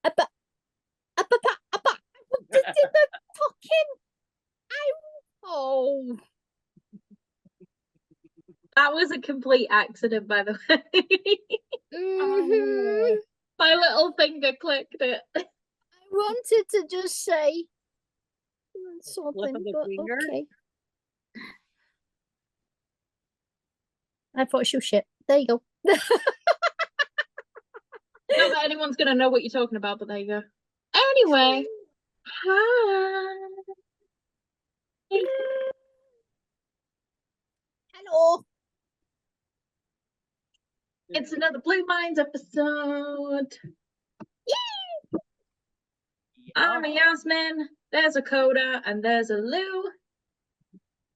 Apa, apa, apa, apa. The fucking. Oh. That was a complete accident, by the way. Mhm. My little finger clicked it. I wanted to just say something, of the but finger? okay. I thought she was shit. There you go. Not that anyone's gonna know what you're talking about, but there you go. Anyway, hi. Hello. It's another Blue Minds episode. Yay! I'm a Yasmin. There's a Koda, and there's a Lou.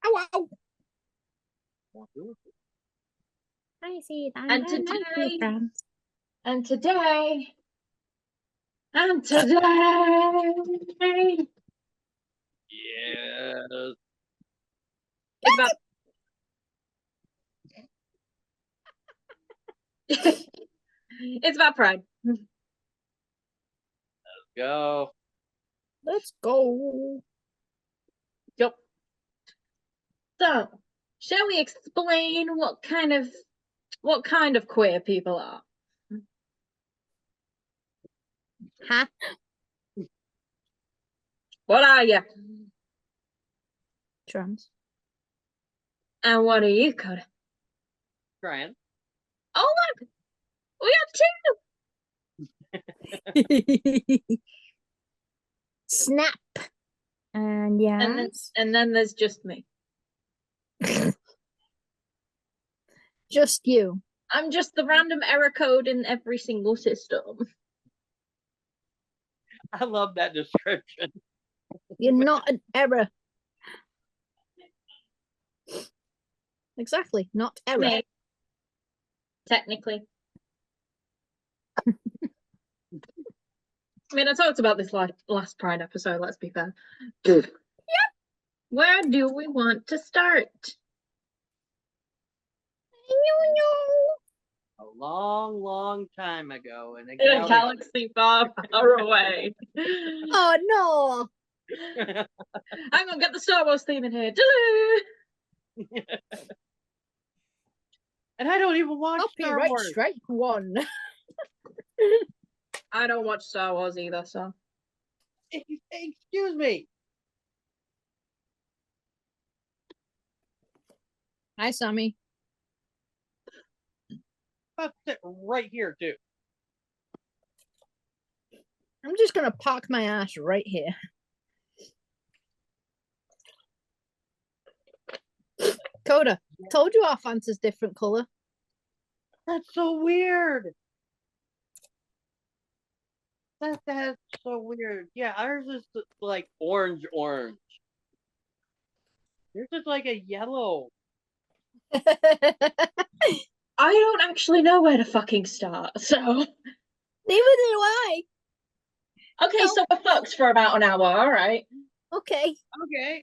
Ow, ow. I see that. And today, Yes. it's about it's about Pride. Go. Let's go. Yep. So, shall we explain what kind of queer people are? Huh? What are you? Trans. And what are you, Koda? Trans. Oh look! We have two! Snap. And yeah. And then there's just me. Just you. I'm just the random error code in every single system. I love that description. You're not an error. Exactly, not error. Me. Technically. I mean, I talked about this last Pride episode, let's be fair. Yep. Where do we want to start? A long, long time ago in a galaxy far, far away. Oh no! I'm gonna get the Star Wars theme in here. And I don't even watch Star Wars. Strike one. I don't watch Star Wars either, so. Excuse me. Hi, Sammy. I'll sit right here too. I'm just gonna park my ass right here. Koda, told you our Fanta's different color. That's so weird. That's so weird. Yeah, ours is like orange. Yours is like a yellow. I don't actually know where to fucking start, so. Neither do I. Okay, so we're fucked for about an hour, alright. Okay. Okay.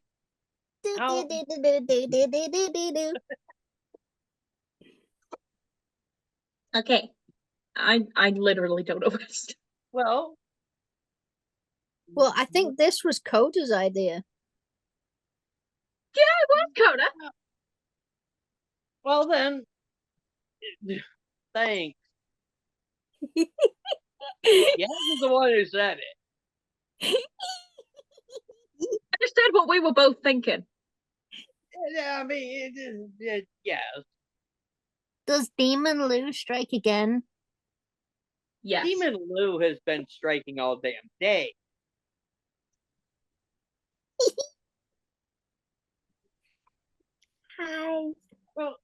Okay. I literally don't know where to start. Well, I think this was Koda's idea. Yeah, it was Koda. Well then, thanks. Yes, is the one who said it. I just said what we were both thinking. Yeah, I mean, yes. Does Demon Lou strike again? Yes. Demon Lou has been striking all damn day. Hi. Well,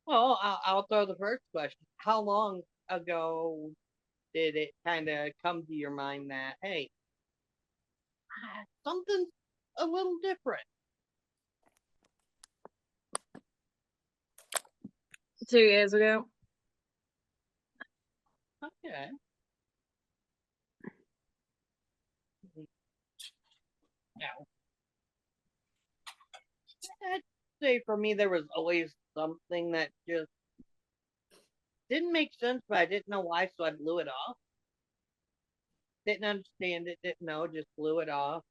well, I'll throw the first question. How long ago did it kind of come to your mind that, hey, something's a little different? 2 years ago. Okay. Now, I'd say for me, there was always something that just Didn't make sense, but I didn't know why, so I blew it off. Didn't understand it, didn't know, just blew it off.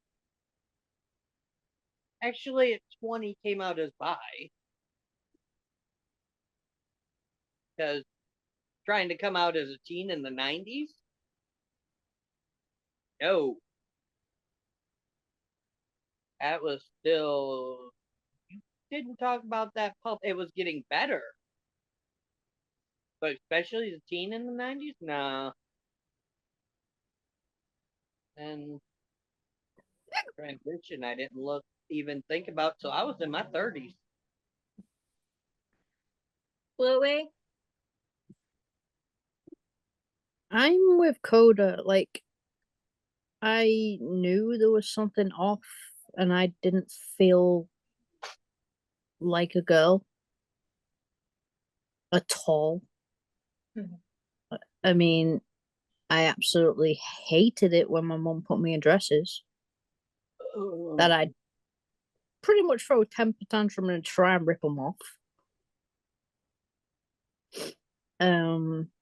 Actually, at 20 came out as bi. Because trying to come out as a teen in the 90s? No. That was still. You didn't talk about that pulp. It was getting better. But especially as a teen in the 90s? Nah. And transition, I didn't even think about till I was in my 30s. Bluey? I'm with Koda. Like, I knew there was something off, and I didn't feel like a girl at all. Mhm. I mean, I absolutely hated it when my mum put me in dresses. That I'd pretty much throw a temper tantrum and try and rip them off. Um,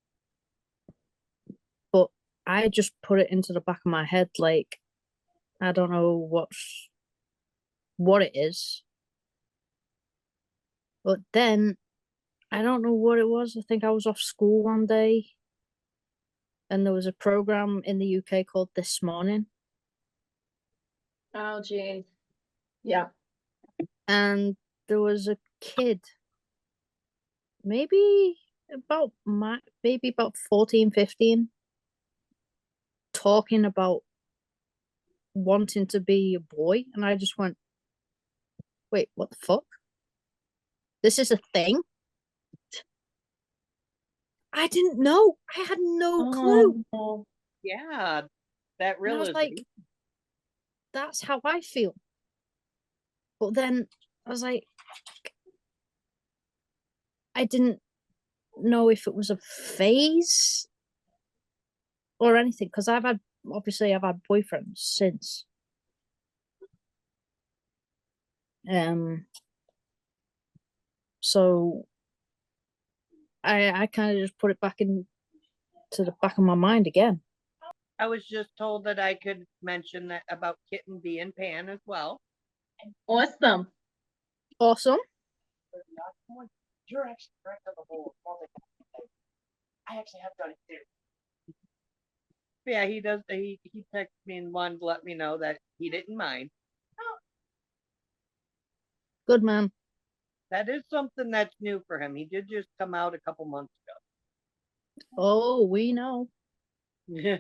but I just put it into the back of my head, like, I don't know what it is. But then I don't know what it was. I think I was off school one day and there was a program in the UK called This Morning. Oh, geez. Yeah. And there was a kid, maybe about 14, 15, talking about wanting to be a boy. And I just went, wait, what the fuck? This is a thing? I didn't know. I had no clue. Oh, Yeah, that And I was realization. like, that's how I feel. But then I was like, I didn't know if it was a phase or anything because I've had boyfriends since. So I kind of just put it back into the back of my mind again. I was just told that I could mention that about Kitten being pan as well. awesome. Awesome. You're actually correct on the whole. I actually have done it too. Yeah, he does. He texted me and wanted to let me know that he didn't mind. Good man. That is something that's new for him. He did just come out a couple months Oh, we know. ago.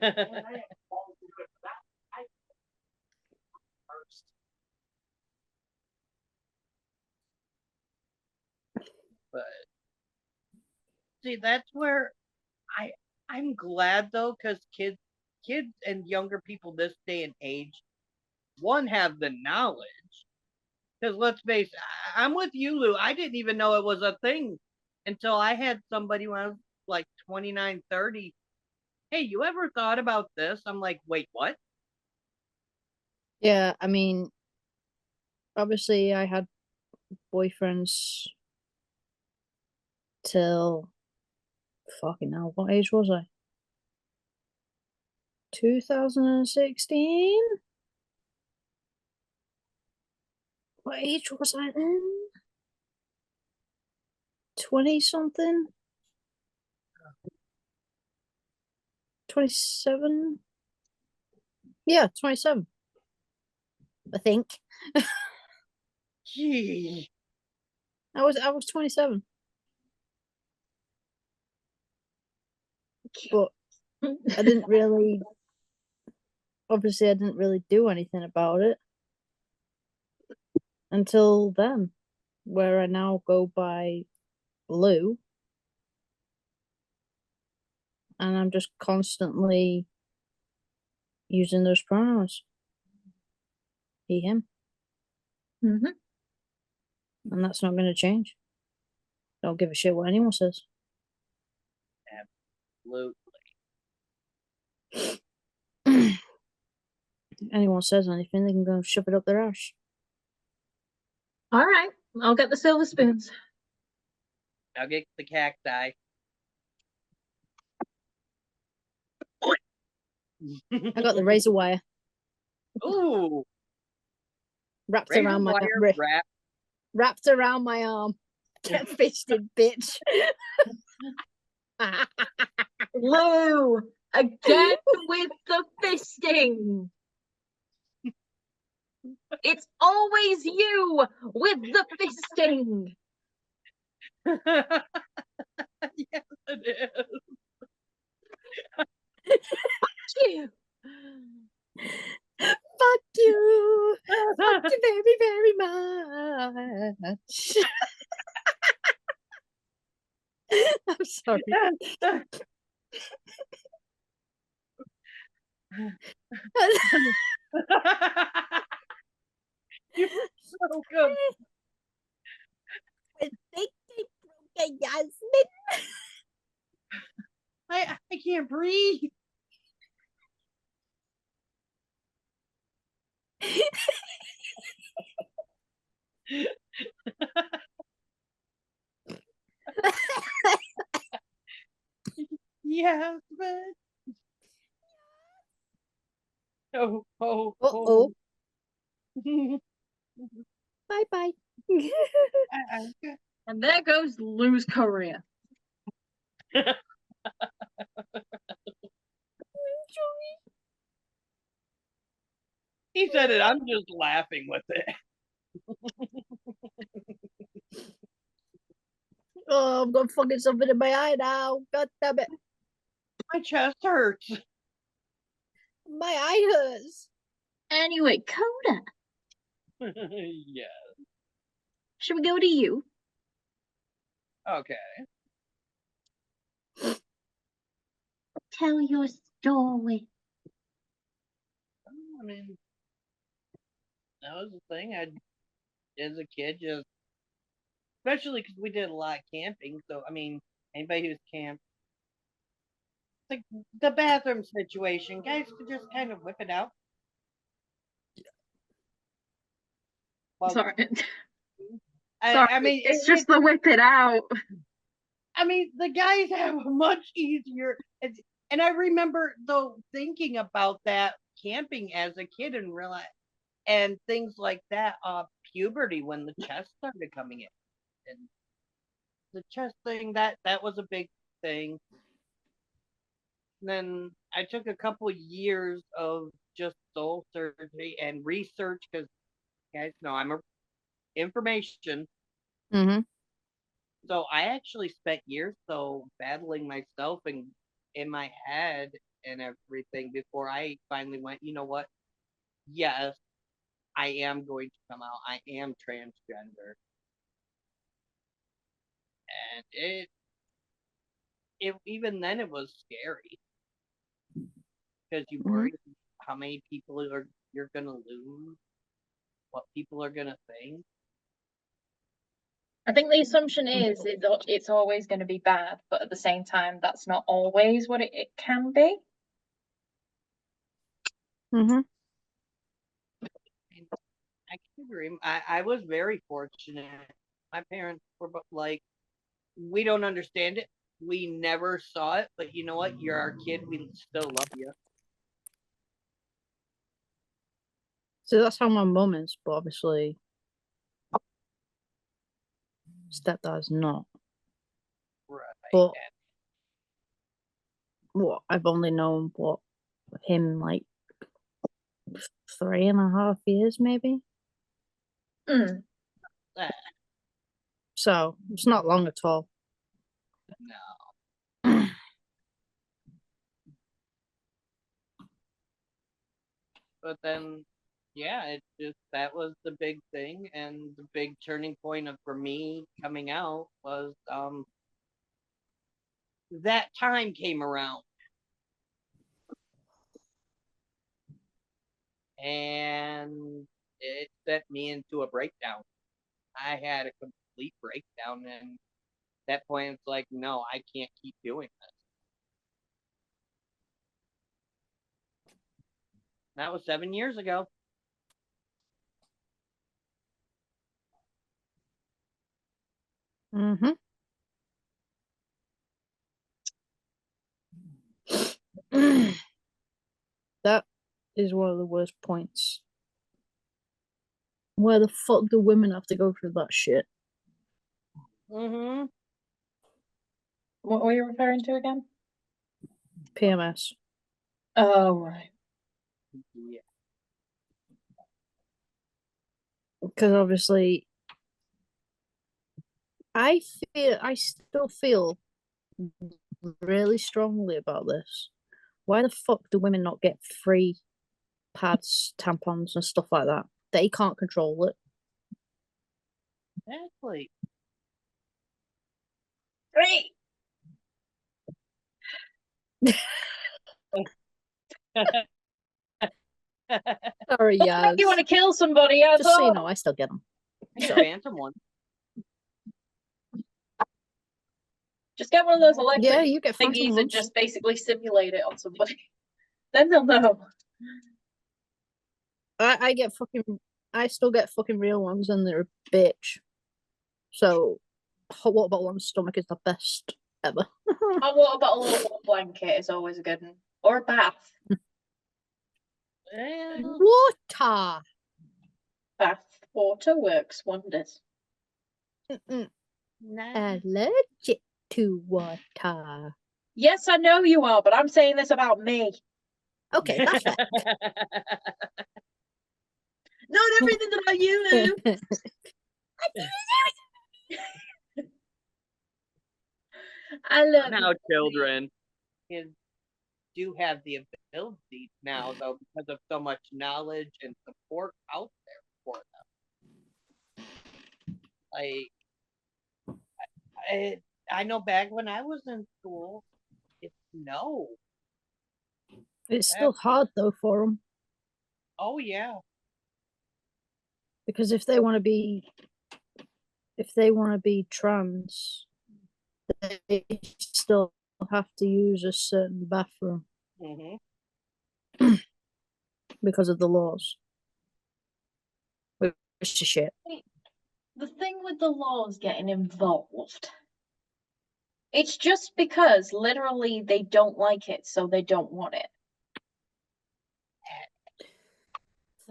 But see, that's where I I'm glad though, because kids and younger people this day and age, one have the knowledge. Because let's face it, I'm with you, Lou. I didn't even know it was a thing until I had somebody when I was like 29, 30. Hey, you ever thought about this? I'm like, wait, what? Yeah, I mean, obviously I had boyfriends till fucking hell. What age was I? 2016? What age was I then? 20 something? 27? Yeah, 27. I think. Gee. I was 27. But I didn't really obviously I didn't really do anything about it until then, where I now go by Lou and I'm just constantly using those pronouns. He, him. Mm-hmm. And that's not gonna change. Don't give a shit what anyone says. Absolutely. Anyone says anything, they can go shove it up their ass. All right. I'll get the silver spoons. I'll get the cacti. I got the razor wire Ooh, wrapped razor around my wire wrap. wrapped around my arm. Get fisted, bitch. Lou, again with the fisting. It's always you with the fisting. Yes, it is. You. Fuck you. Fuck you very, very much. I'm sorry. You're so good. I think I broke a Yasmin. I can't breathe. Yes, but oh, oh, Uh-oh. oh. Bye-bye. And there goes Lou's career. He said it. I'm just laughing with it. Oh, I've got fucking something in my eye now. God damn it. My chest hurts. My eye hurts. Anyway, Koda, Yeah. should we go to you? Okay. Tell your story. I mean, that was the thing. As a kid, just especially because we did a lot of camping. So, I mean, anybody who's camped, the bathroom situation, guys could just kind of whip it out. Well, Sorry. I mean, it's just the whip it out. I mean, the guys have a much easier. And I remember though thinking about that camping as a kid and realize and things like that. Puberty when the chest started coming in, and the chest thing that was a big thing. And then I took a couple years of just soul surgery and research because guys know I'm a information. Mm-hmm. So I actually spent years so battling myself and in my head and everything before I finally went, you know what? Yes, I am going to come out. I am transgender. And it even then it was scary because you worry how many people you're gonna lose, what people are gonna think. I think the assumption is it's always going to be bad, but at the same time, that's not always what it can be. Mm-hmm. I can agree. I was very fortunate. My parents were like, we don't understand it. We never saw it, but you know what? You're our kid. We still love you. So that's how my mum is, but obviously stepdad's not. Right. But what I've only known him like 3.5 years maybe. Mm. So it's not long at all. No. But then yeah, it just that was the big thing and the big turning point of for me coming out was that time came around. And it sent me into a breakdown. I had a complete breakdown and at that point it's like, no, I can't keep doing this. That was 7 years ago. Mm-hmm. is one of the worst points. Where the fuck do women have to go through that shit? Mm-hmm. What were you referring to again? PMS. Oh, right. Yeah. Because obviously, I still feel really strongly about this. Why the fuck do women not get free pads, tampons, and stuff like that? They can't control it. Exactly. Great. Sorry, yeah. You want to kill somebody? I Just so you thought. know, I still get them. It's a phantom one. Just get one of those electric Yeah, you get thingies phantom and ones. just basically simulate it on somebody. Then they'll know. I still get fucking real ones, and they're a bitch. So, hot water bottle on the stomach is the best ever. Hot water bottle or a blanket is always a good one. Or a bath. Well, Water. Bath water works wonders. Mm-mm. nah. Allergic to water. Yes, I know you are, but I'm saying this about me. Okay, that's fair. Not everything about you. I love Now, you. children, kids do have the ability now, though, because of so much knowledge and support out there for them. Like, I know back when I was in school, it's no. It's still hard though for them, Oh yeah. because if they want to be trans, they still have to use a certain bathroom Mm-hmm. because of the laws, which is shit. The thing with the laws getting involved, it's just because literally they don't like it, so they don't want it.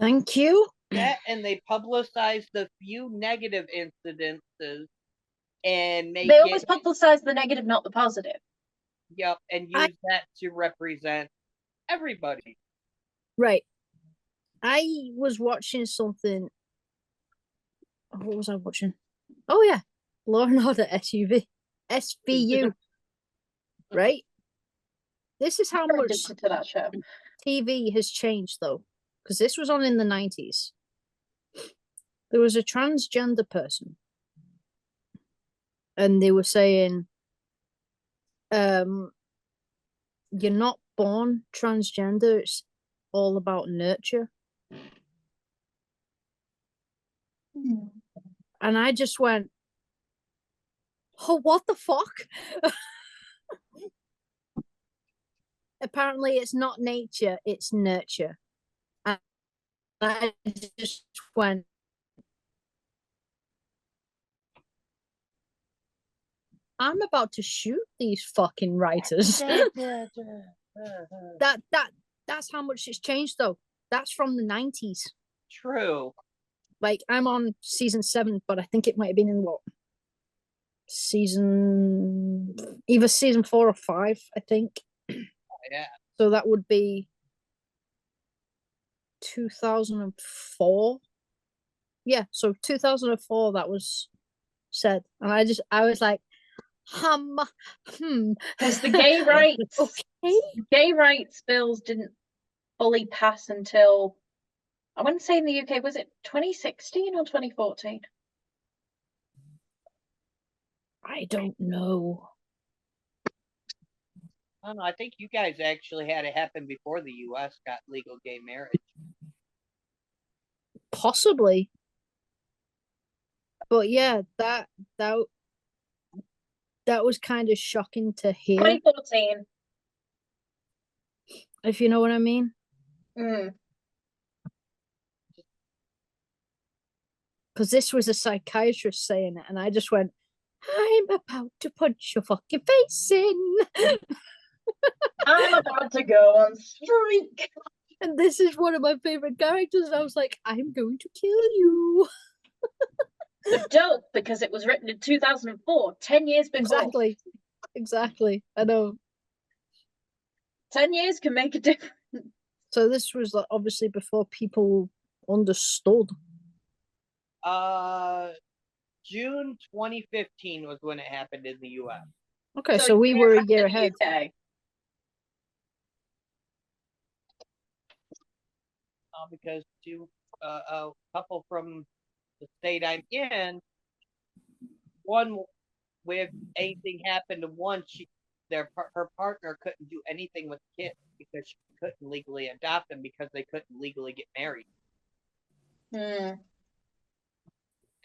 Thank you. That and they publicize the few negative incidences and make They it always publicize the negative, not the positive. yep, and use that to represent everybody. Right. I was watching something. What was I watching? Oh yeah, Law and Order SVU. Right. This is how I'm much addicted to that show. TV has changed though, because this was on in the 90s. There was a transgender person, and they were saying, you're not born transgender, it's all about nurture. And I just went, oh, what the fuck? Apparently it's not nature, it's nurture. And I just went, I'm about to shoot these fucking writers. That's how much it's changed though. That's from the 90s. True. Like, I'm on season 7, but I think it might have been in what? Either season 4 or 5, I think. Yeah. So that would be 2004. Yeah, so 2004 that was said. And I was like, Because the gay rights, okay. gay rights bills didn't fully pass until, I wouldn't say in the UK, was it 2016 or 2014? I don't know. I don't know. I think you guys actually had it happen before the U.S. got legal gay marriage. Possibly. But yeah, that was kind of shocking to hear, 2014. if you know what I mean. Because this was a psychiatrist saying it, and I just went, I'm about to punch your fucking face in. I'm about to go on strike. And this is one of my favorite characters. And I was like, I'm going to kill you. But don't, because it was written in 2004, 10 years before. Exactly. I know. 10 years can make a difference. So this was like, obviously before people understood. June 2015 was when it happened in the US. Okay, so we were a year ahead. UK. Because a couple from the state I'm in, one, if anything happened to one, her partner couldn't do anything with the kid because she couldn't legally adopt them because they couldn't legally get married.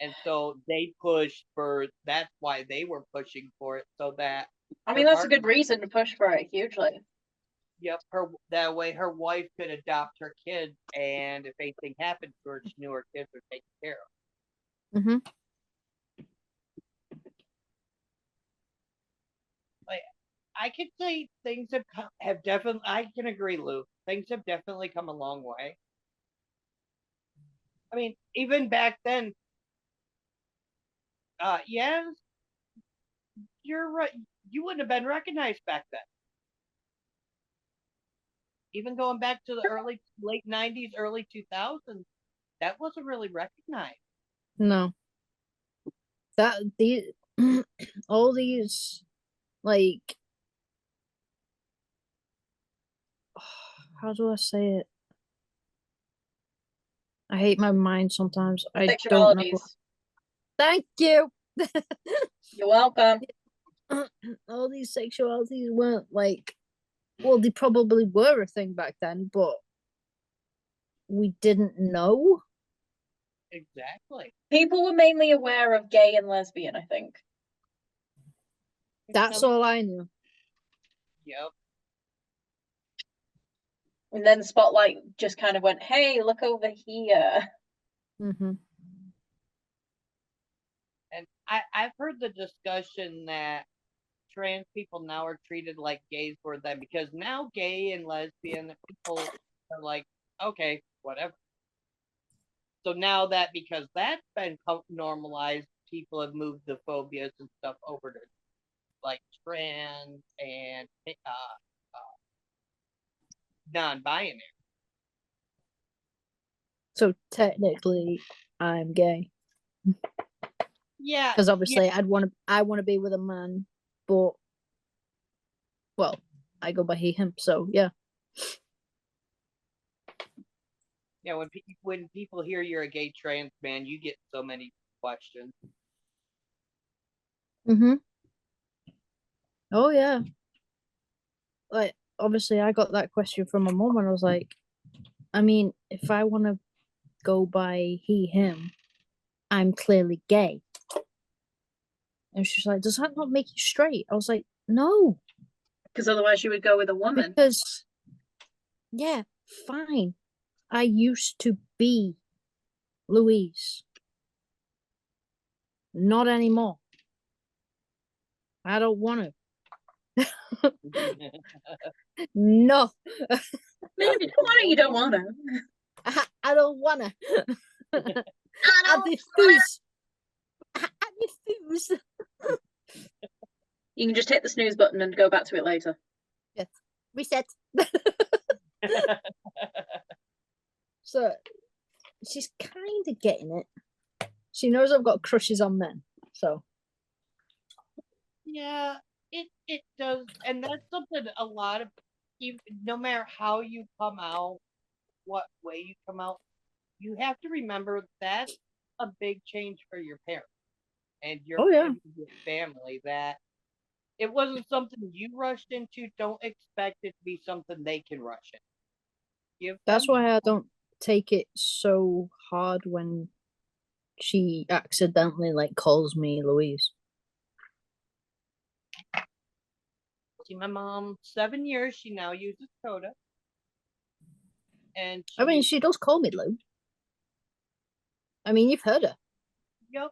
And so they pushed for, that's why they were pushing for it, so that I mean, that's a good reason to push for it, hugely. Yep, that way her wife could adopt her kids, and if anything happened to her, she knew her kids were taken care of. Mm-hmm. Like, I could say things have definitely. I can agree, Lou. Things have definitely come a long way. I mean, even back then, yes, you're right. You wouldn't have been recognized back then. Even going back to the late 90s, early 2000s, that wasn't really recognized. No. All these, like, how do I say it? I hate my mind sometimes. I don't know. Thank you. You're welcome. All these sexualities weren't like, well, they probably were a thing back then, but we didn't know. Exactly. People were mainly aware of gay and lesbian, I think. That's all I knew. Yep. And then the spotlight just kind of went, hey, look over here. Mm-hmm. And I've heard the discussion that trans people now are treated like gays were then, because now gay and lesbian people are like, okay, whatever. So now that, because that's been normalized, people have moved the phobias and stuff over to like trans and non-binary. So technically, I'm gay. Yeah, because obviously I want to be with a man, but well, I go by he him. So yeah. Yeah, when people hear you're a gay trans man, you get so many questions. Mm-hmm. Oh yeah. Like obviously, I got that question from my mom, and I was like, I mean, if I want to go by he him, I'm clearly gay. And she's like, does that not make you straight? I was like, no. Because otherwise you would go with a woman. Because, yeah, fine. I used to be Louise. Not anymore. I don't want to. No. Maybe you don't want to, you don't want to. I don't want to. I refuse. I refuse. You can just hit the snooze button and go back to it later. Yes. Reset. So she's kind of getting it. She knows I've got crushes on men. So yeah, it does, and that's something a lot of, no matter how you come out, what way you come out, you have to remember that's a big change for your parents and your family, that it wasn't something you rushed into. Don't expect it to be something they can rush in. That's why I don't take it so hard when she accidentally like calls me Louise. See, my mom, 7 years, she now uses Koda. And I mean, she does call me Lou. I mean, you've heard her. Yep.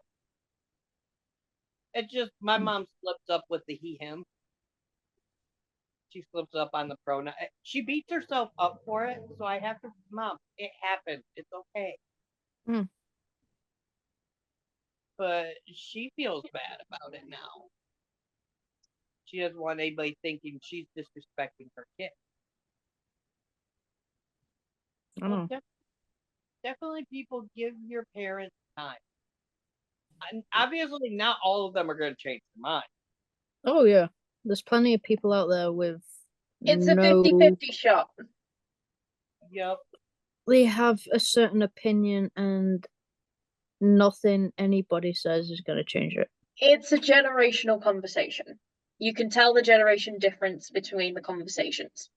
It just, my mom slipped up with the he, him. she slips up on the pronoun. She beats herself up for it, so I have to, Mom, it happened. It's okay. Hmm. But she feels bad about it now. She doesn't want anybody thinking she's disrespecting her kid. I know. Definitely people give your parents time. And obviously, not all of them are going to change their mind. Oh yeah, there's plenty of people out there with It's a no. 50-50 shot. Yep. They have a certain opinion, and nothing anybody says is going to change it. It's a generational conversation. You can tell the generation difference between the conversations.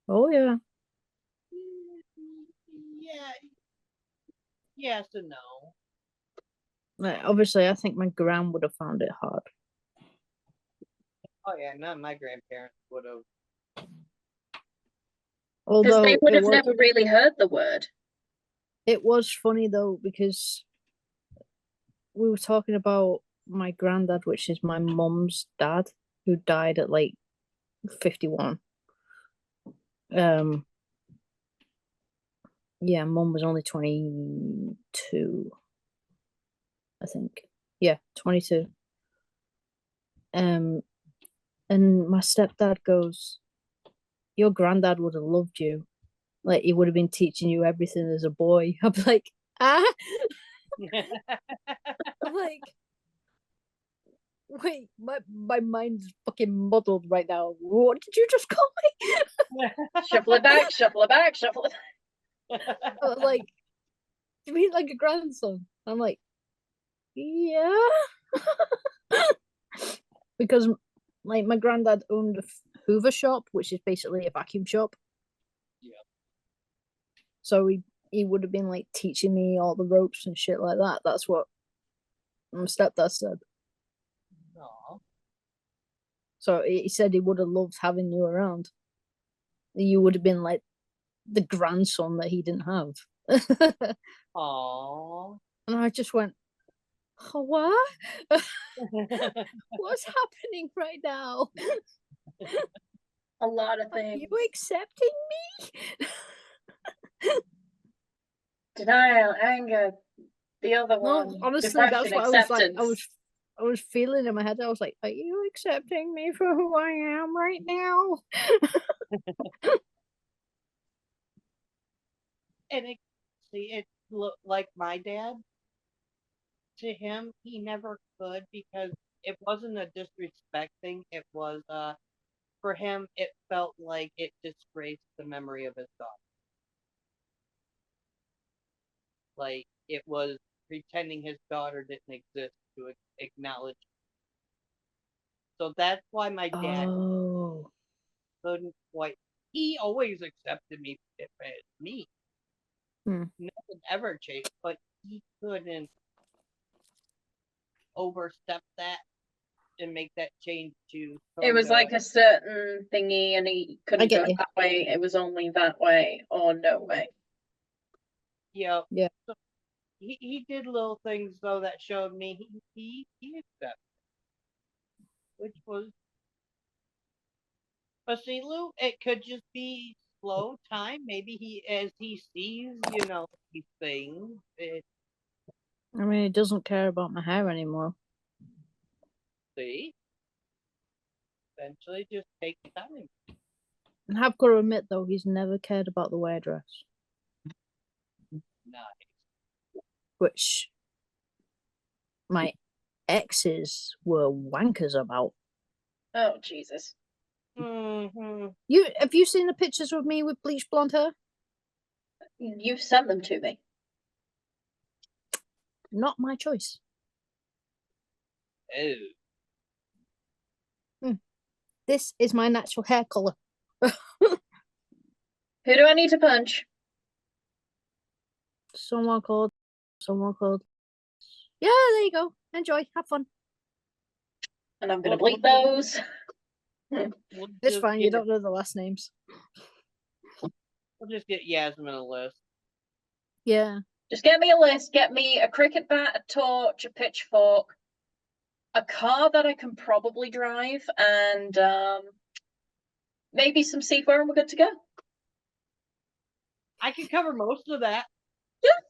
Oh yeah. Yeah. Yes and no. Like, obviously, I think my gran would have found it hard. Oh yeah, none of my grandparents would have. Because they Although would have never really heard the word. it was funny though, because we were talking about my granddad, which is my mum's dad, who died at like 51. Yeah, mum was only 22, I think. Yeah, 22. And my stepdad goes, your granddad would have loved you. Like, he would have been teaching you everything as a boy. I'm like, ah. I'm like, wait, my mind's fucking muddled right now. What did you just call me? Shuffle it back, shuffle it back, shuffle it back. I was like, you mean like a grandson? I'm like, yeah. Because like my granddad owned a Hoover shop, which is basically a vacuum shop. Yeah. So he would have been like teaching me all the ropes and shit like that. That's what my stepdad said. Aww. So he said he would have loved having you around. You would have been like the grandson that he didn't have. Aww. And I just went, oh, what? What's happening right now? A lot of Are things. you accepting me? Denial, anger, the other one. No, honestly, Depression, that's what I was like. acceptance. I was feeling in my head. I was like, "Are you accepting me for who I am right now?" And it looked like my dad. To him, he never could because it wasn't a disrespect thing. It was for him. It felt like it disgraced the memory of his daughter. Like it was pretending his daughter didn't exist to acknowledge. So that's why my dad Oh, couldn't quite. He always accepted me if it's me. Nothing ever changed, but he couldn't overstep that and make that change to It was Koda. like a certain thingy, and he couldn't get go you. that way. It was only that way or no way. Yeah. Yeah. So he did little things though that showed me he accepted, which was. But see, Lou, it could just be slow time. Maybe as he sees, these things. I mean, he doesn't care about my hair anymore. See, eventually just takes time. And I've got to admit, though, he's never cared about the way I dress, Nice. which my exes were wankers about. Oh, Jesus. Mm-hmm. Have you seen the pictures of me with bleached blonde hair? You've sent them to me. Not my choice. Oh. This is my natural hair color. Who do I need to punch? Someone called. Yeah, there you go. Enjoy. Have fun. And I'm going to bleep those. It's fine. You don't know the last names. We'll just get Yasmin a list. Yeah. Just get me a list. Get me a cricket bat, a torch, a pitchfork, a car that I can probably drive, and maybe some C4 and we're good to go. I can cover most of that. Yeah.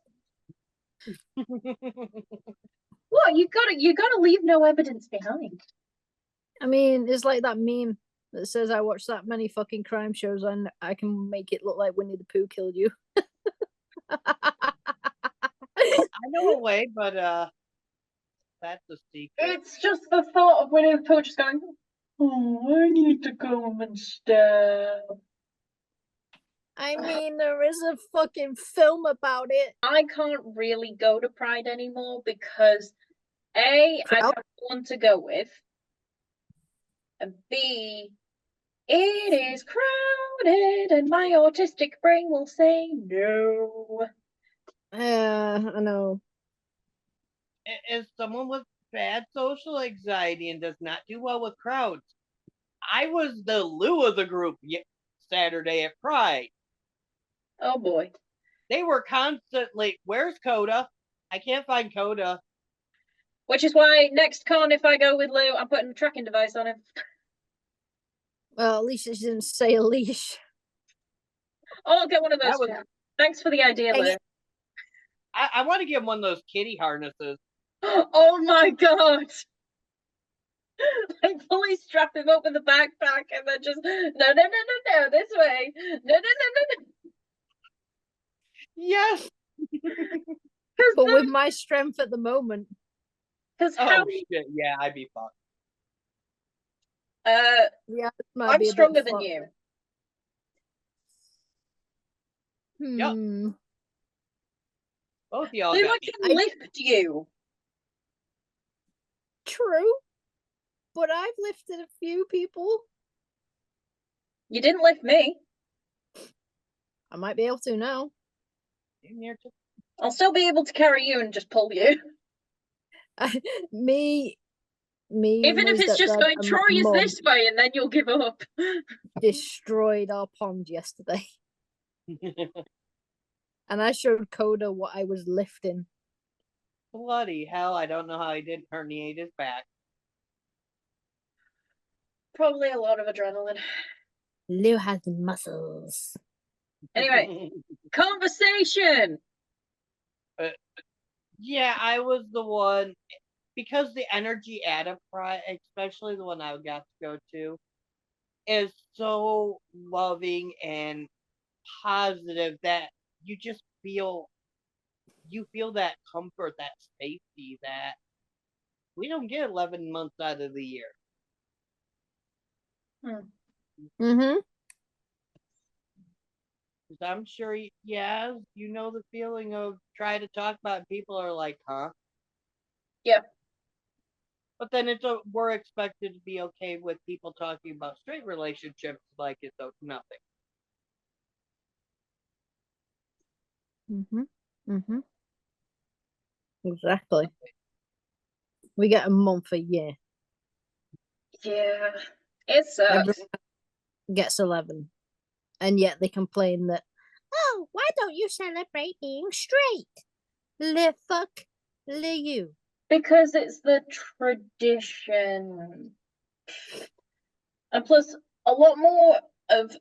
What, you gotta leave no evidence behind. I mean, it's like that meme that says I watched that many fucking crime shows and I can make it look like Winnie the Pooh killed you. I know a way, but that's a secret. It's just the thought of Winnie the Pooh just going, oh, I need to go and stab. I mean, there is a fucking film about it. I can't really go to Pride anymore because A, I Crowd? have one to go with, and B, it is crowded and my autistic brain will say no. I know. As someone with bad social anxiety and does not do well with crowds, I was the Lou of the group Saturday at Pride. Oh boy. They were constantly, where's Koda? I can't find Koda. Which is why next con, if I go with Lou, I'm putting a tracking device on him. Well, at least it didn't say a leash. Oh, I'll get one of those. Thanks for the idea, Lou. I want to give him one of those kitty harnesses. Oh my god! Like fully strap him up with the backpack and then just no, this way. No. Yes. But with my strength at the moment. Because shit, yeah, I'd be fucked. Yeah, I'm stronger than you. Yep. Both y'all Lou, I can lift you. True. But I've lifted a few people. You didn't lift me. I might be able to now. I'll still be able to carry you and just pull you. Me. Even if it's just going, Troy is this way, and then you'll give up. Destroyed our pond yesterday. And I showed Koda what I was lifting. Bloody hell, I don't know how he didn't herniate his back. Probably a lot of adrenaline. Lou has muscles. Anyway, conversation! Yeah, I was the one, because the energy at a Pride, especially the one I got to go to, is so loving and positive that you just feel that comfort, that safety that we don't get 11 months out of the year. Mm-hmm. I'm sure, yeah, you know the feeling of trying to talk about it, people are like, huh? Yeah. But then we're expected to be okay with people talking about straight relationships like it's nothing. Mm-hmm. Exactly. We get a month a year. Yeah. It sucks. Everyone gets 11. And yet they complain that, oh, why don't you celebrate being straight? Le fuck le you. Because it's the tradition. And plus, a lot more of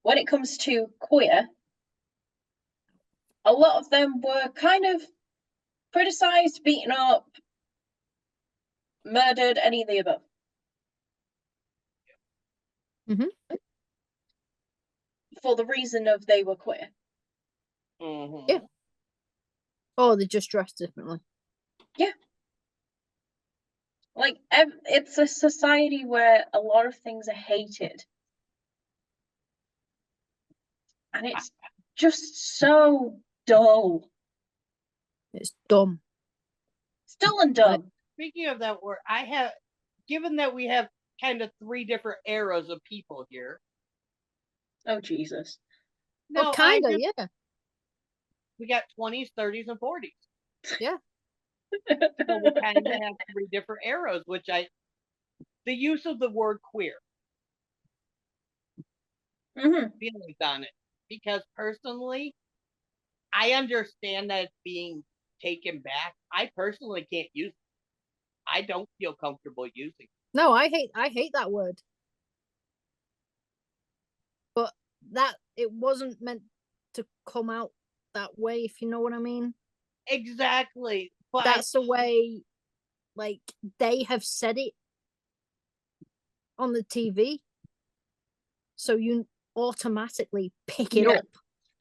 when it comes to queer, a lot of them were kind of criticized, beaten up, murdered, any of the above. Mm-hmm. For the reason of they were queer. Mm-hmm. Yeah. Oh, they just dress differently. Yeah. Like, it's a society where a lot of things are hated. And it's just so dull. It's dumb. It's dull and dumb. Speaking of that word, given that we have kind of 3 different eras of people here. Oh, Jesus. No, well, kind of, yeah. We got 20s, 30s, and 40s. Yeah. So we kind of have 3 different eras, the use of the word queer. Feelings on it. Because personally, I understand that it's being taken back. I personally can't use it. I don't feel comfortable using it. No, I hate that word. that it wasn't meant to come out that way, if you know what I mean. Exactly. But That's the way, like, they have said it on the TV, so you automatically pick it Yeah. up.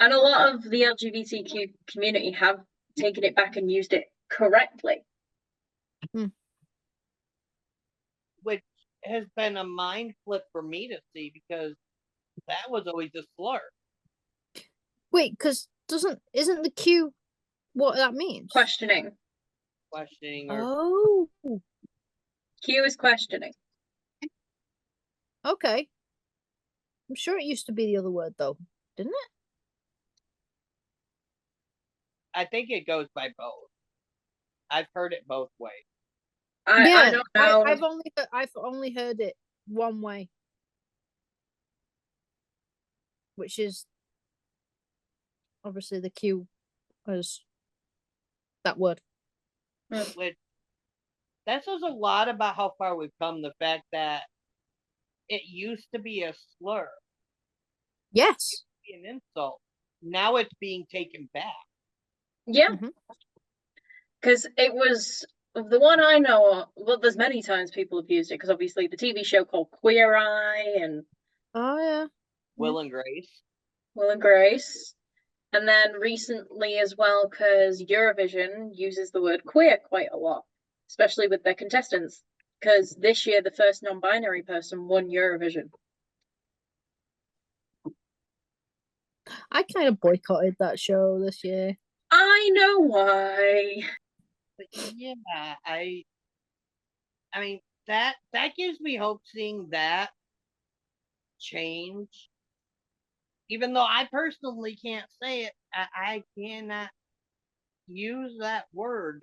And a lot of the LGBTQ community have taken it back and used it correctly. which has been a mind flip for me to see, because that was always a slur. Wait, because isn't the Q what that means? Questioning. Questioning or Oh, Q is questioning. okay. I'm sure it used to be the other word though, didn't it? I think it goes by both. I've heard it both ways. I don't know. I've only heard it one way, which is obviously the Q as that word. Which that says a lot about how far we've come. The fact that it used to be a slur, Yes. be an insult. Now it's being taken back. Yeah. Mhm. Because it was the one I know of. Well, there's many times people have used it, because obviously the TV show called Queer Eye and Oh yeah. Will and Grace. Will and Grace. And then recently as well, because Eurovision uses the word queer quite a lot, especially with their contestants. Because this year, the first non binary person won Eurovision. I kind of boycotted that show this year. I know why. But yeah, I mean that gives me hope, seeing that change. Even though I personally can't say it, I cannot use that word.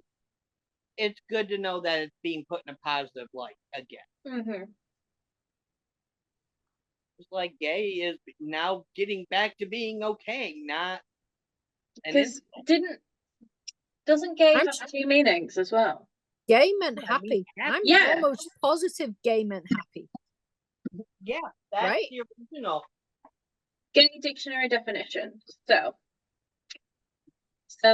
It's good to know that it's being put in a positive light again. Mm-hmm. It's like gay is now getting back to being okay, not an Because insult. doesn't gay I'm have two meanings as well? Gay meant I mean, happy. I'm Yeah. almost positive gay meant happy. Yeah, that's Right? the original. Gay dictionary definition. So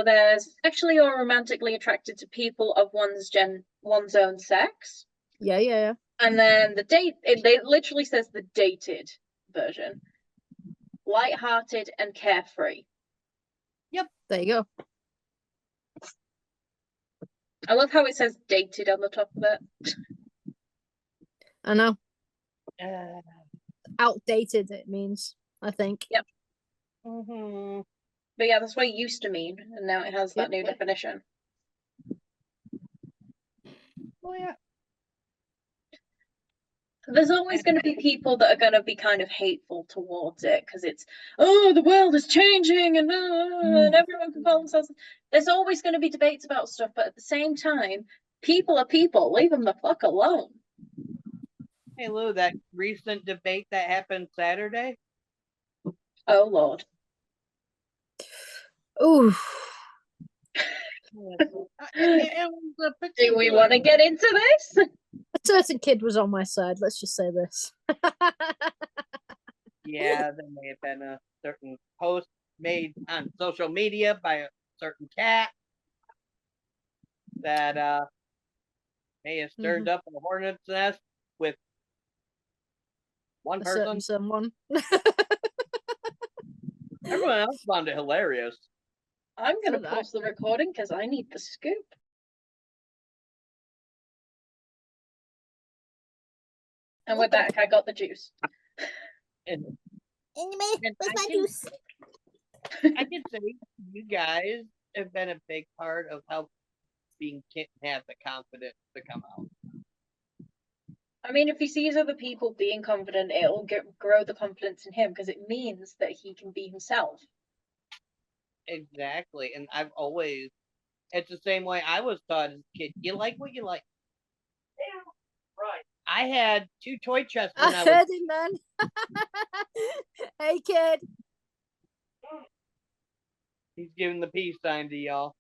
there's sexually or romantically attracted to people of one's own sex. Yeah. And then it literally says the dated version. Light-hearted and carefree. There you go. I love how it says dated on the top of it. I know. Uh, Outdated it means, I think. Yep. mm-hmm. But yeah, that's what it used to mean, and now it has that new definition. Oh yeah. There's always going to be people that are going to be kind of hateful towards it, because it's, oh, the world is changing and everyone can call themselves. There's always going to be debates about stuff, but at the same time, people are people. Leave them the fuck alone. Hey Lou, that recent debate that happened Saturday. Oh Lord. Ooh. It was a Do we want to get into this? A certain kid was on my side, let's just say this. Yeah, there may have been a certain post made on social media by a certain cat that may have stirred up a hornet's nest with one A person. certain someone. Everyone else found it hilarious. I'm going So to pause the recording because I need the scoop. And with that, I got the juice. And Anyway, where's my juice? I can say you guys have been a big part of helping Kitten have the confidence to come out. I mean, if he sees other people being confident, it'll grow the confidence in him, because it means that he can be himself. Exactly. And I've always, it's the same way I was taught as a kid. You like what you like. Yeah, right. I had 2 toy chests when I heard him, man. Hey, kid. He's giving the peace sign to y'all.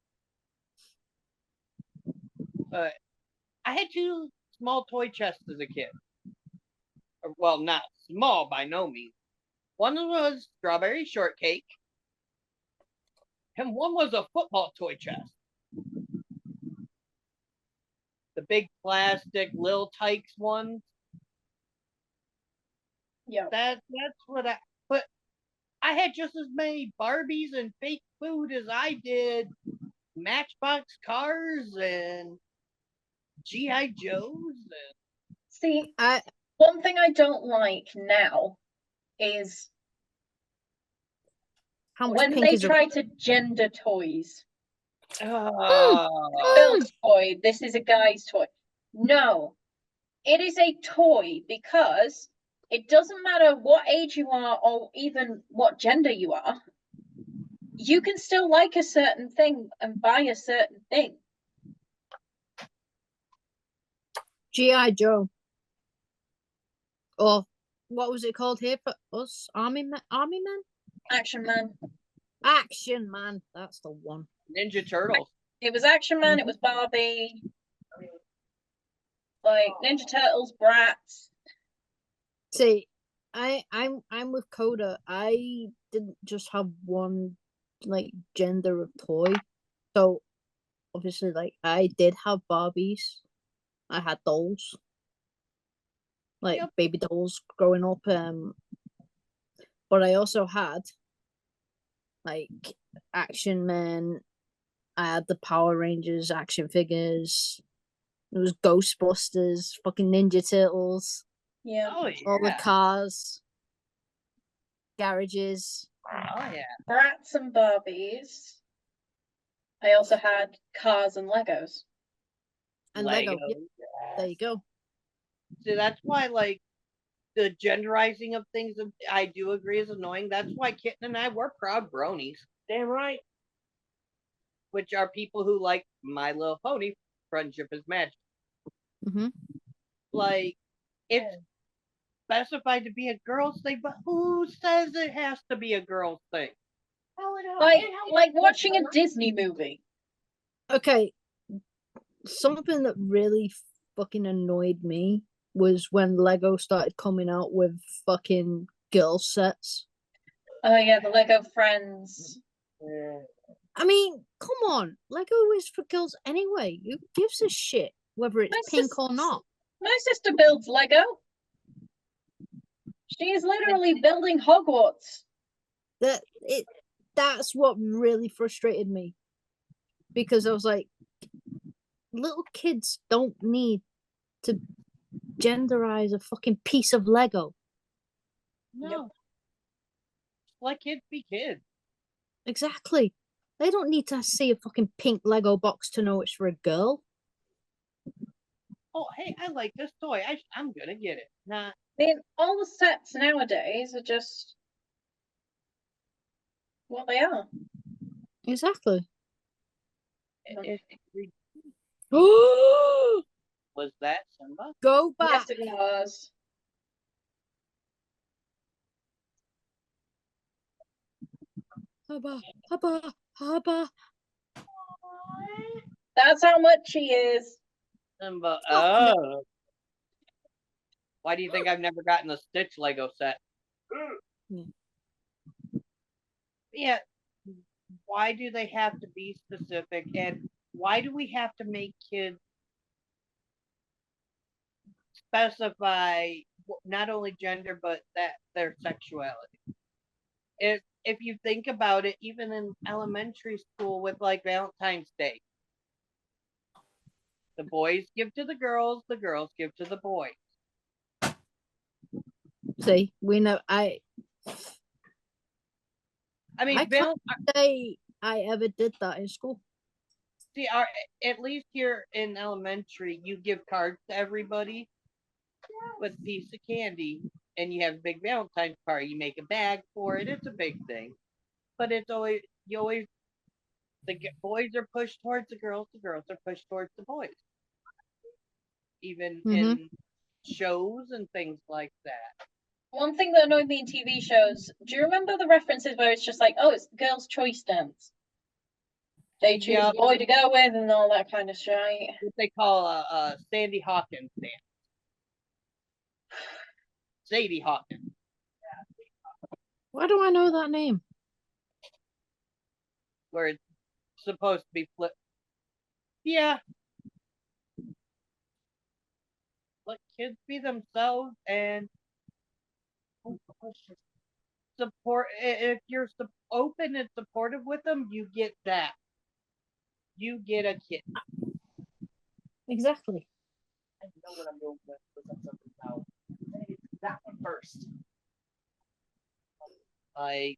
But I had 2 small toy chests as a kid. Well, not small by no means. One was strawberry shortcake, and one was a football toy chest. The big plastic Lil Tykes ones. Yeah. That's what but I had just as many Barbies and fake food as I did Matchbox cars and G.I. Joes. And... See, one thing I don't like now is how much when pink they is try to gender toys. Oh, Girl's toy, this is a guy's toy. No, it is a toy because it doesn't matter what age you are or even what gender you are. You can still like a certain thing and buy a certain thing. G.I. Joe. Or what was it called here for us? Army men? Action Man. Action Man. That's the one. Ninja Turtles. It was Action Man, it was Barbie. Like Ninja Turtles, Bratz. See, I'm with Koda. I didn't just have one like gender of toy. So obviously like I did have Barbies. I had dolls. Like baby dolls growing up. But I also had like Action Men. I had the Power Rangers action figures. It was Ghostbusters, fucking Ninja Turtles. Yeah. Oh, yeah. All the cars, garages. Oh, yeah. Bratz and Barbies. I also had cars and Legos. And Lego. Yep. There you go. See, that's why, like, the genderizing of things, I do agree is annoying. That's why Kitten and I were proud bronies. Damn right. Which are people who like My Little Pony, Friendship is Magic. Mm-hmm. Like, it's specified to be a girl's thing, but who says it has to be a girl's thing? Like watching a Disney movie. Okay, something that really fucking annoyed me was when Lego started coming out with fucking girl sets. Oh yeah, the Lego Friends. I mean, come on, Lego is for girls anyway. Who gives a shit whether it's pink or not? My sister builds Lego. She is literally building Hogwarts. That's what really frustrated me, because I was like, little kids don't need to genderize a fucking piece of Lego. No. Yep. Let kids be kids. Exactly. They don't need to see a fucking pink Lego box to know it's for a girl. Oh, hey, I like this toy. I'm gonna get it. Nah. I mean, all the sets nowadays are just what they are. Exactly. Was that Simba? Go back. Yes, it was. Hubba, hubba, hubba. That's how much she is. Simba. Oh. Why do you think I've never gotten a Stitch Lego set? Yeah. Why do they have to be specific? And why do we have to make kids specify not only gender, but that their sexuality? If you think about it, even in elementary school with like Valentine's Day, the boys give to the girls give to the boys. See, we know. I mean, I can't say I ever did that in school. See, at least here in elementary, you give cards to everybody with a piece of candy, and you have a big Valentine's party. You make a bag for it. It's a big thing, but it's always the boys are pushed towards the girls are pushed towards the boys. Even in shows and things like that. One thing that annoyed me in TV shows, do you remember the references where it's just like, oh, it's the girls' choice dance? They choose a boy to go with and all that kind of shit. What they call a Sandy Hawkins dance. Sadie Hawkins. Why do I know that name? Where it's supposed to be flipped. Yeah. Let kids be themselves and support. If you're open and supportive with them, you get that. You get a kid. Exactly. I know what I'm going with something now. That one first. Like,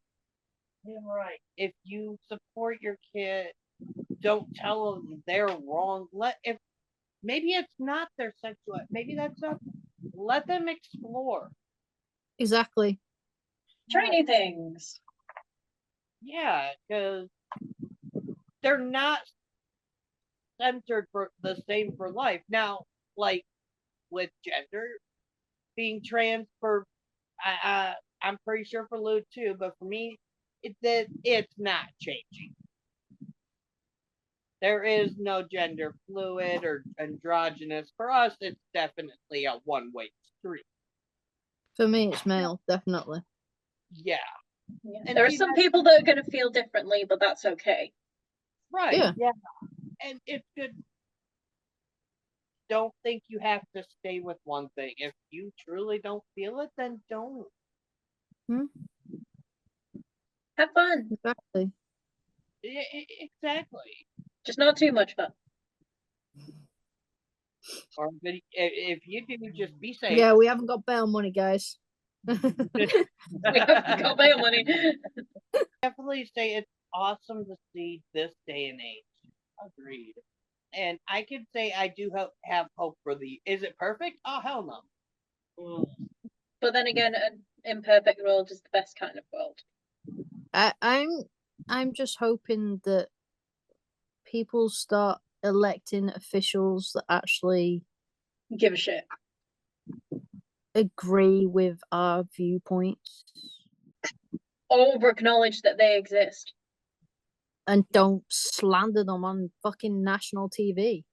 Yeah, right. if you support your kid, don't tell them they're wrong. If maybe it's not their sexual, maybe that's not. Let them explore. Exactly. Try new things. Yeah, because they're not centered for the same for life. Now, like with gender being trans for, I'm pretty sure for Lou too, but for me, it's not changing. There is no gender fluid or androgynous. For us, it's definitely a one-way street. For me, it's male, definitely. Yeah. Yeah. And There are see, some people that are going to feel differently, but that's okay. Right. Yeah. And it's good. Don't think you have to stay with one thing. If you truly don't feel it, then don't. Have fun. Exactly. Exactly. Just not too much fun. Or if you do, just be safe. Yeah, we haven't got bail money, guys. We haven't got bail money. Definitely say it's awesome to see this day and age. Agreed. And I can say I do have hope for the. Is it perfect? Oh, hell no. But then again, an imperfect world is the best kind of world. I'm just hoping that people start electing officials that actually Give a shit. agree with our viewpoints Or acknowledge that they exist. and don't slander them on fucking national TV.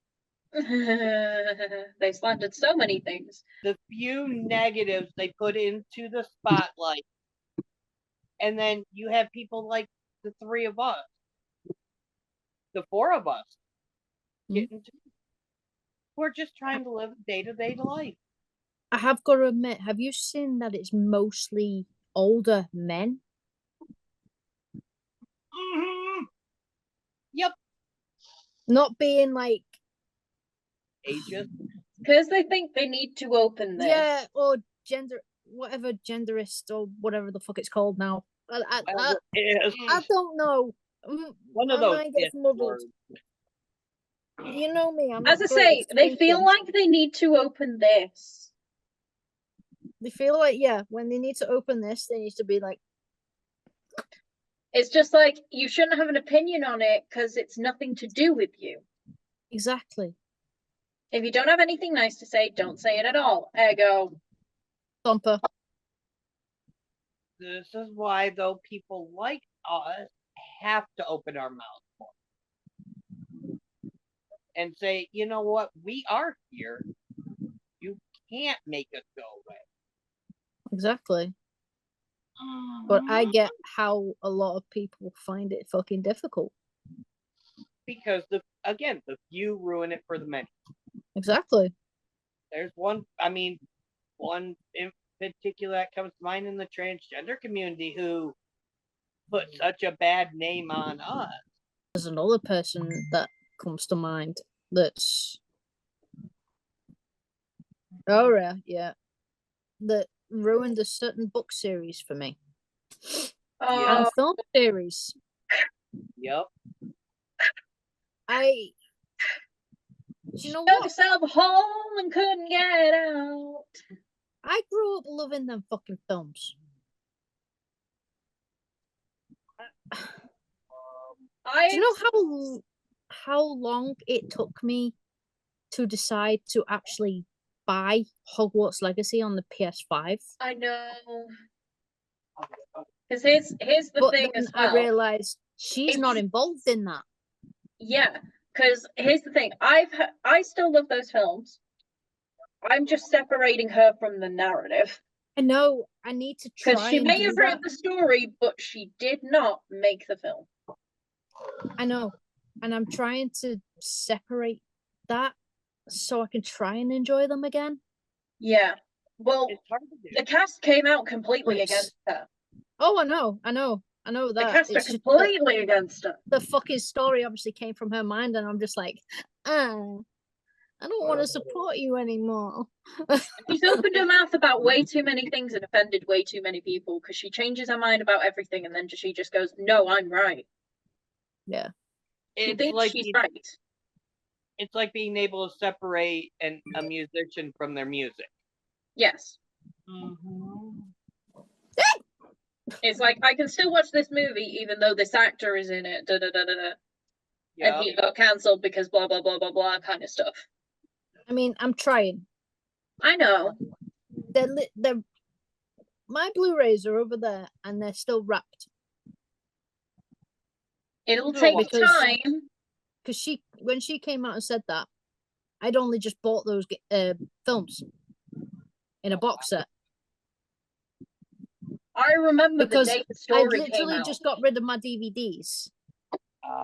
They slandered so many things. The few negatives they put into the spotlight, and then you have people like the three of us, the four of us, getting to. We're just trying to live day-to-day life. I have got to admit, have you seen that it's mostly older men? Mm-hmm. Yep. Not being like Ages. Because they think they need to open this. yeah, or whatever genderist or whatever the fuck it's called now. I don't know. One of My those mind gets muddled. words. You know me. I'm As not I great say, at they feel thinking. like they need to open this. They feel like, yeah, when they need to open this, they need to be like, It's just like, you shouldn't have an opinion on it because it's nothing to do with you. exactly. If you don't have anything nice to say, don't say it at all. Ergo. Thumper. This is why, though, people like us have to open our mouth more and say, you know what, we are here. You can't make us go away. Exactly. But I get how a lot of people find it fucking difficult. Because the few ruin it for the many. Exactly. There's one in particular that comes to mind in the transgender community who put such a bad name on us. There's another person that comes to mind that's yeah. That ruined a certain book series for me. And a film series. Yep. Do you know Dug what? yourself a hole and couldn't get out. I grew up loving them fucking films. Do you know how long it took me to decide to actually buy Hogwarts Legacy on the PS5? I know. Because here's the thing then as well. I realized she's not involved in that. Yeah, because here's the thing. I still love those films. I'm just separating her from the narrative. I know. I need to Because try she and may do have that. written the story, but she did not make the film. I know. And I'm trying to separate that so I can try and enjoy them again. Yeah. Well, It's hard to do. the cast came out completely It's- against her. Oh, I know The that. cast are It's just completely against her. the fucking story obviously came from her mind, and I'm just like, I don't want to support you anymore. She's opened her mouth about way too many things and offended way too many people because she changes her mind about everything and then she just goes, "No, I'm right." Yeah. She It's thinks like she's right. it's like being able to separate a musician from their music. Yes. It's like, I can still watch this movie even though this actor is in it, da da da da da. And Yeah. he got cancelled because blah blah blah blah blah kind of stuff. I mean, I'm trying. I know. They're my Blu-rays are over there, and they're still wrapped. It'll No, take because- time. Because when she came out and said that, I'd only just bought those films in a box set. I remember Because the day the I story came literally out. just got rid of my DVDs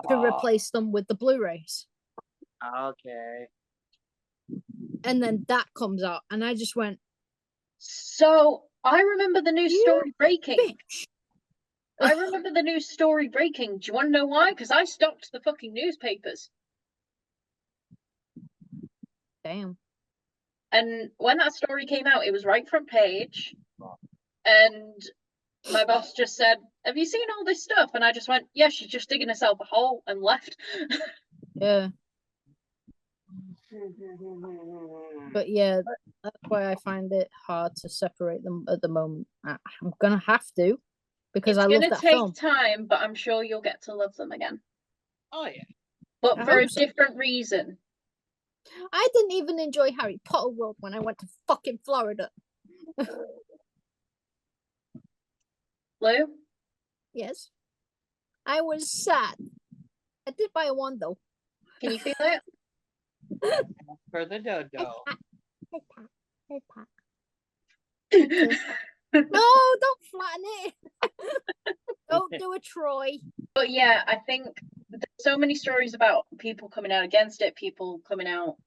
to replace them with the Blu-rays. Okay. And then that comes out, and I just went, So I remember the news You story breaking. bitch. I remember the news story breaking. Do you want to know why? Because I stopped the fucking newspapers. Damn. And when that story came out, it was right front page. And my boss just said, "Have you seen all this stuff?" And I just went, "Yeah, she's just digging herself a hole," and left. Yeah. But yeah, that's why I find it hard to separate them at the moment. I'm gonna have to, because It's I love gonna that take film. time, but I'm sure you'll get to love them again. Oh yeah. But I for a hope so. different reason. I didn't even enjoy Harry Potter World when I went to fucking Florida. Lou? Yes. I was sad. I did buy one though. Can you feel it? For the dodo. Hey, Pat. No, don't flatten it. Don't do a Troy. But yeah, I think there's so many stories about people coming out against it, people coming out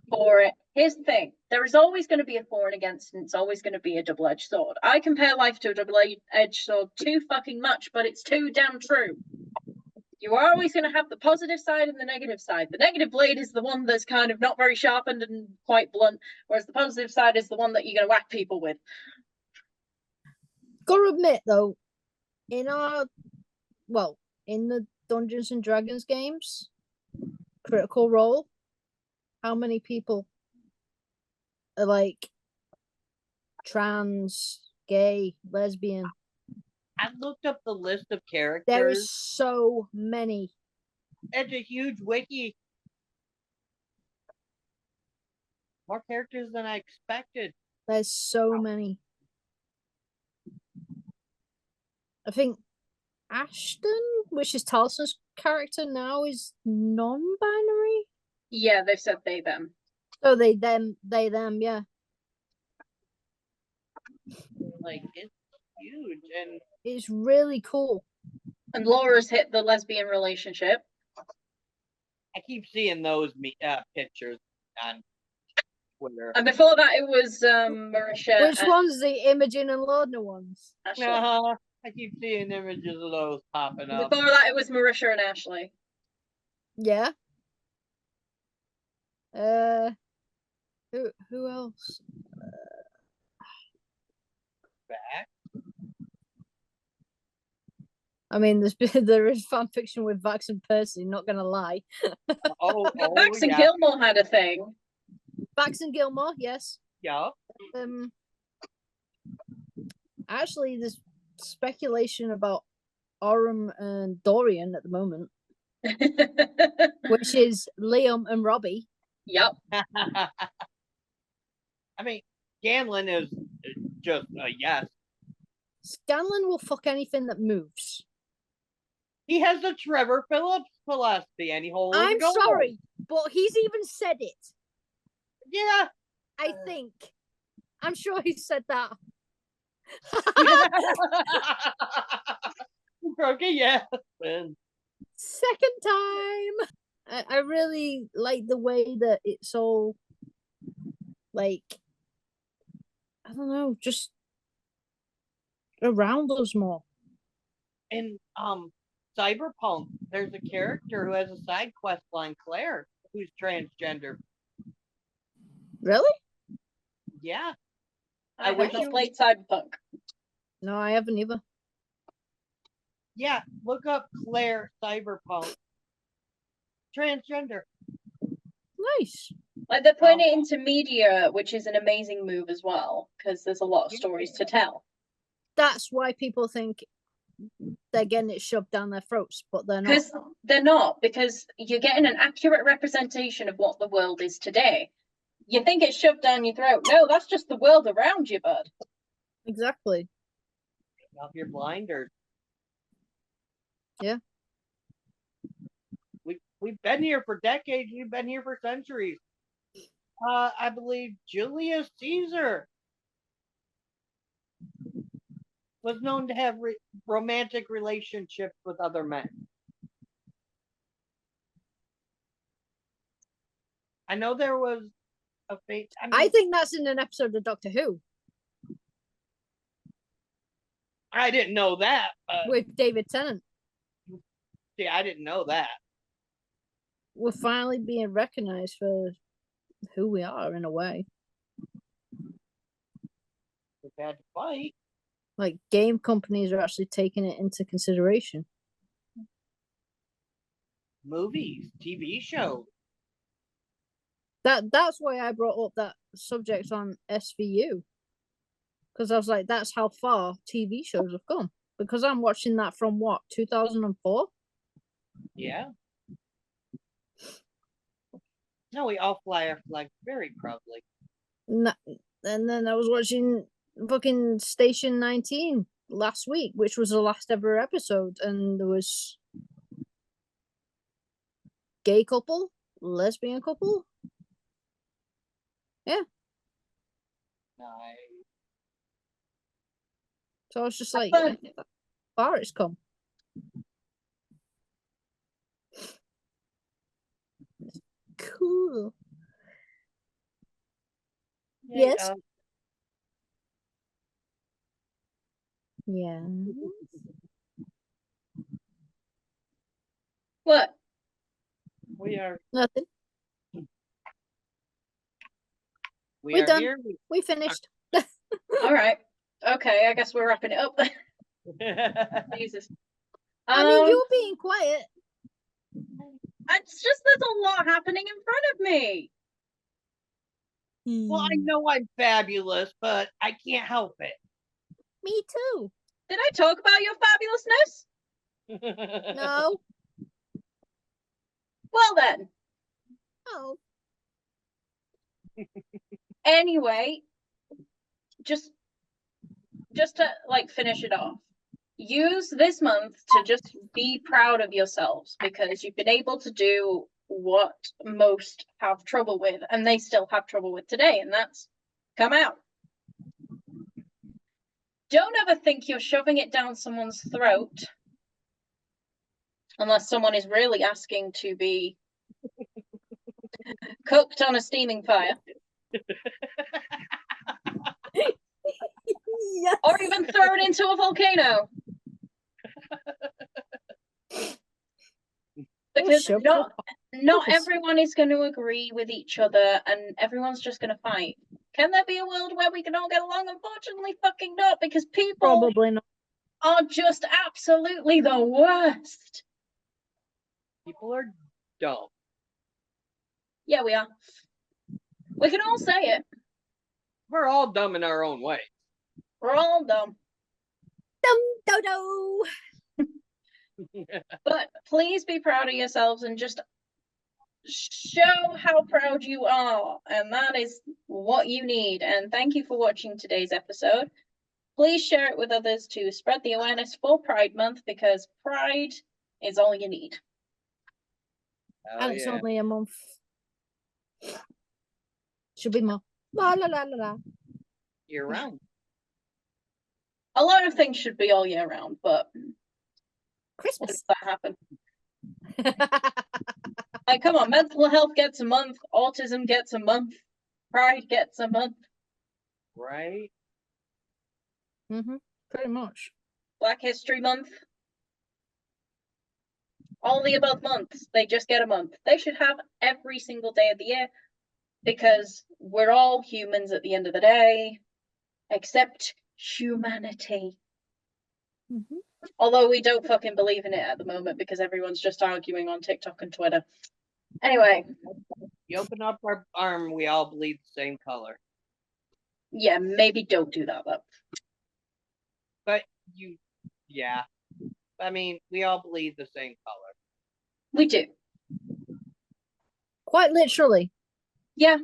for it. Here's the thing, there is always going to be a for and against, and it's always going to be a double-edged sword. I compare life to a double-edged sword too fucking much, but it's too damn true. You are always going to have the positive side and the negative side. The negative blade is the one that's kind of not very sharpened and quite blunt, whereas the positive side is the one that you're going to whack people with. Gotta admit though, in the Dungeons and Dragons games, Critical Role, how many people are like trans, gay, lesbian? I looked up the list of characters. There is so many. It's a huge wiki. More characters than I expected. There's so many. I think Ashton, which is Talson's character now, is non-binary. Yeah, they've said they, them. Oh, they, them, yeah. Like, it's huge. And It's really cool. And Laura's hit the lesbian relationship. I keep seeing those pictures on Twitter. And before that, it was Marisha. Which one's the Imogen and Lorna ones? Ashley. I keep seeing images of those popping up. Before that, it was Marisha and Ashley. Yeah. Who else? Back. I mean, there is fan fiction with Vax and Percy. Not gonna lie. Max and yeah. Gilmore had a thing. Vax and Gilmore, yes. Yeah. Actually, there's speculation about Orem and Dorian at the moment, which is Liam and Robbie. Yep. I mean, Gamlin is just a yes. Scanlan will fuck anything that moves. He has the Trevor Phillips philosophy, and he holds. I'm sorry, but he's even said it. Yeah. I think. I'm sure he said that. Broke it, yeah. Man. Second time. I really like the way that it's all like, I don't know, just around us more. In Cyberpunk, there's a character who has a side quest line, Claire, who's transgender. Really? Yeah. I wish have not you- played Cyberpunk. No, I haven't either. Yeah, look up Claire Cyberpunk. Transgender. Nice. Like they're putting it into media, which is an amazing move as well, because there's a lot of stories to tell. That's why people think they're getting it shoved down their throats, but they're not. Because they're not, because you're getting an accurate representation of what the world is today. You think it's shoved down your throat. No, that's just the world around you, bud. Exactly. Off your blinders. Yeah. We've been here for decades. We've been here for centuries. I believe Julius Caesar was known to have romantic relationships with other men. I know there was a fate. I think that's in an episode of Doctor Who I didn't know that. with David Tennant. See, I didn't know that. We're finally being recognized for who we are in a way. We've had to fight. Like game companies are actually taking it into consideration. Movies, TV shows. That's why I brought up that subject on SVU. Because I was like, that's how far TV shows have come. Because I'm watching that from what, 2004? Yeah. No, we all fly our flag very proudly. And then I was watching fucking Station 19 last week, which was the last ever episode, and there was gay couple, lesbian couple. Yeah. Nice. So I was just like, But- how far it's come. Cool. Yes. Yeah. What? We are Nothing. we We're are done. here. We finished. All right. Okay, I guess we're wrapping it up then. Jesus. I mean, you're being quiet. It's just there's a lot happening in front of me. Well, I know I'm fabulous, but I can't help Me too. Did I talk about your fabulousness? it. No. Well then. Oh. Anyway, just to like finish it off. Use this month to just be proud of yourselves because you've been able to do what most have trouble with, and they still have trouble with today, and that's come out. Don't ever think you're shoving it down someone's throat unless someone is really asking to be cooked on a steaming fire. Yes. Or even thrown into a volcano. Because Sure. not everyone is going to agree with each other and everyone's just going to fight. Can there be a world where we can all get along? Unfortunately, fucking not, because people Probably not. are just absolutely the worst. People are dumb. Yeah, we are. We can all say it. We're all dumb in our own way. We're all dumb. Dum dodo. But please be proud of yourselves and just show how proud you are. And that is what you need. And thank you for watching today's episode. Please share it with others to spread the awareness for Pride Month because Pride is all you need. Oh, And it's yeah. only a month. Should be more. La la la la la. Year round. A lot of things should be all year round, but when Christmas. does that happen? Like, come on, mental health gets a month, autism gets a month, pride gets a month, Right? Pretty much. Black History Month. All the above months, they just get a month. They should have every single day of the year because we're all humans at the end of the day, except humanity. Although we don't fucking believe in it at the moment because everyone's just arguing on TikTok and Twitter. Anyway. You open up our arm, we all bleed the same color. Yeah, maybe don't do that though. But yeah. I mean, we all bleed the same color. We do. Quite literally. Yeah.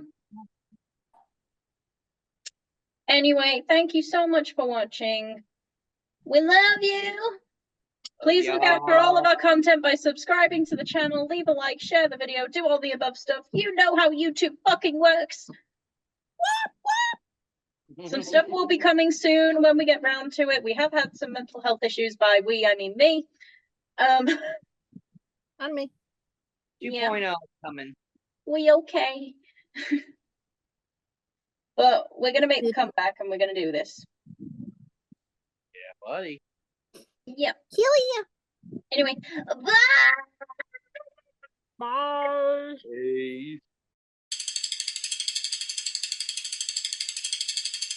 Anyway, thank you so much for watching. We love you. Please look out for all of our content by subscribing to the channel, leave a like, share the video, do all the above stuff. You know how YouTube fucking works. Some stuff will be coming soon when we get round to it. We have had some mental health issues. By we, I mean me. And me. 2.0 coming. We okay. But we're going to make the comeback and we're going to do this. Yeah, buddy. Yep. Healy. Anyway, bye! Bye. Peace.